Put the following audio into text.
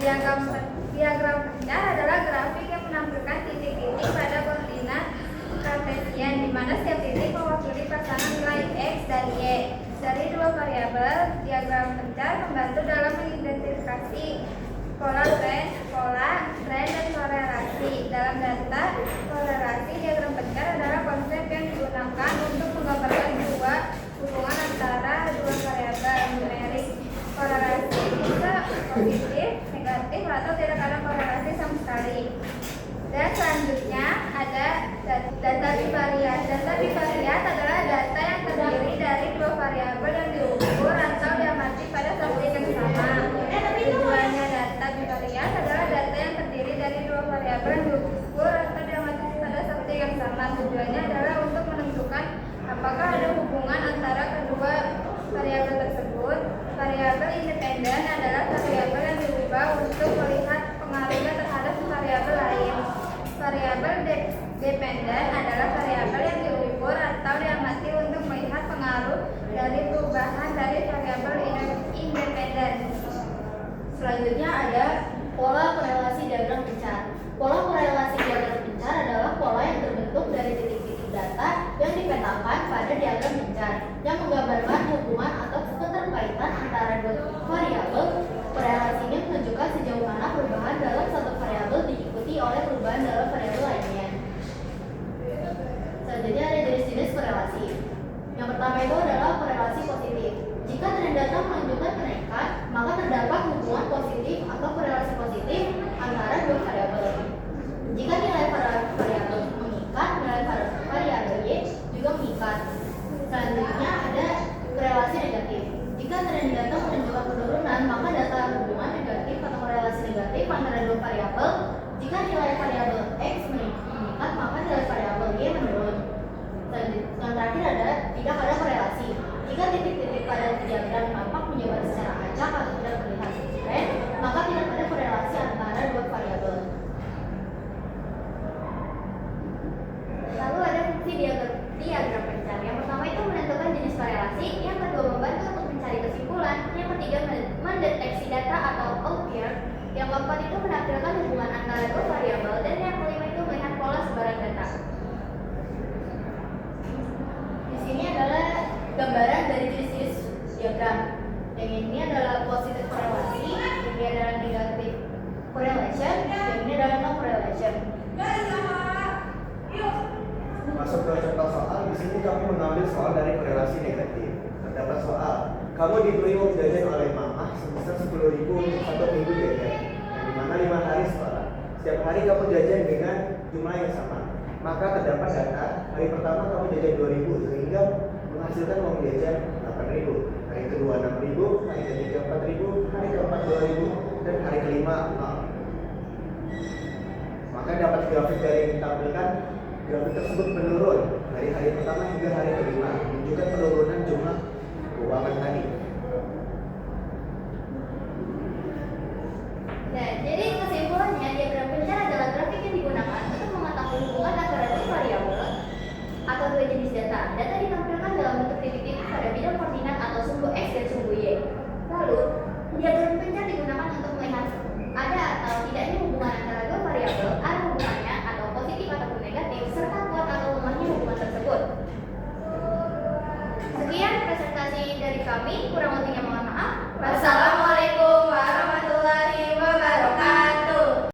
Diagram pencar adalah grafik yang menampilkan titik-titik pada koordinat kartesian, di mana setiap titik mewakili pasangan nilai x dan y. Dari dua variabel, diagram pencar membantu dalam mengidentifikasi pola tren, dan korelasi. Dalam data korelasi, diagram pencar adalah konsep yang digunakan untuk menggambarkan dua hubungan antara dua variabel numerik. Korelasi bisa positif, negatif, atau tidak ada korelasi sama sekali. Dan selanjutnya ada data bivariat. Data bivariat adalah data yang terdiri dari dua variabel yang diukur atau diamati pada satu yang sama. Tujuannya data bivariat adalah data yang terdiri dari dua variabel yang diukur atau diamati pada satu yang sama. Tujuannya adalah untuk menentukan apakah ada hubungan antara kedua variabel tersebut. Variabel independen adalah variabel yang diubah untuk melihat pengaruhnya terhadap variabel lain. Variabel dependen adalah variabel yang diukur atau diamati untuk melihat pengaruh dari perubahan dari variabel independen. Selanjutnya ada pola korelasi diagram pencar. Pola korelasi diagram pencar adalah pola yang terbentuk dari titik-titik data yang dipetakan pada diagram pencar yang menggambarkan hubungan atau keterkaitan antara dua variabel. Korelasi ini menunjukkan sejauh mana perubahan dalam satu variabel diikuti oleh perubahan dalam variabel lainnya. Selanjutnya ada jenis-jenis korelasi. Yang pertama itu adalah korelasi positif. Jika tren data menunjukkan kenaikan, maka terdapat hubungan positif atau korelasi positif antara dua variabel. Jika nilai variabel mengikat, nilai variabel y juga mengikat. Selanjutnya ada korelasi negatif. Jika tren data menunjukkan penurunan, maka data hubungan negatif atau korelasi negatif antara dua variabel. Jika nilai variabel x meningkat, maka nilai variabel y menurun. Yang terakhir ada tidak ada korelasi. Jika titik-titik pada diagram tampak menyebar secara acak atau tidak terlihat tren, maka tidak ada korelasi antara dua variabel. Lalu ada fungsi diagram pencar. Yang pertama itu menentukan jenis korelasi, yang kedua membantu untuk mencari kesimpulan, yang ketiga mendeteksi data atau outlier, yang keempat itu menampilkan hubungan antara dua variabel, dan yang kelima itu melihat pola sebaran data. Di sini adalah gambaran dari jenis-jenis diagram. Yang ini adalah positive korelasi, ini adalah negative correlation, yang ini adalah no correlation. Masuk ke contoh soal, di sini kami mengambil soal dari korelasi negatif. Terdapat soal, kamu diberi uang jajan oleh mama sebesar 10.000 untuk 1 minggu jajan, yang dimana 5 hari sekolah. Setiap hari kamu jajan dengan jumlah yang sama. Maka terdapat data, hari pertama kamu jajan 2.000 sehingga menghasilkan uang jajan 8.000. Hari kedua 6.000, hari ketiga 4.000, hari keempat 2.000, dan hari kelima 0. Maka dapat grafik dari yang ditampilkan. Grafik tersebut menurun dari hari pertama hingga hari kelima, menunjukkan penurunan jumlah keuangan tadi. Nah, jadi kesimpulannya diagram pencar adalah grafik yang digunakan untuk mengetahui hubungan antara dua variabel atau dua jenis data. Data ditampilkan dalam bentuk titik-titik pada bidang koordinat atau sumbu x dan sumbu y. Lalu, diagram pencar digunakan untuk melihat ada atau tidaknya hubungan antara dua variabel, ada hubungannya atau positif ataupun negatif, serta kuat atau lemahnya hubungan tersebut. Sekian presentasi dari kami, kurang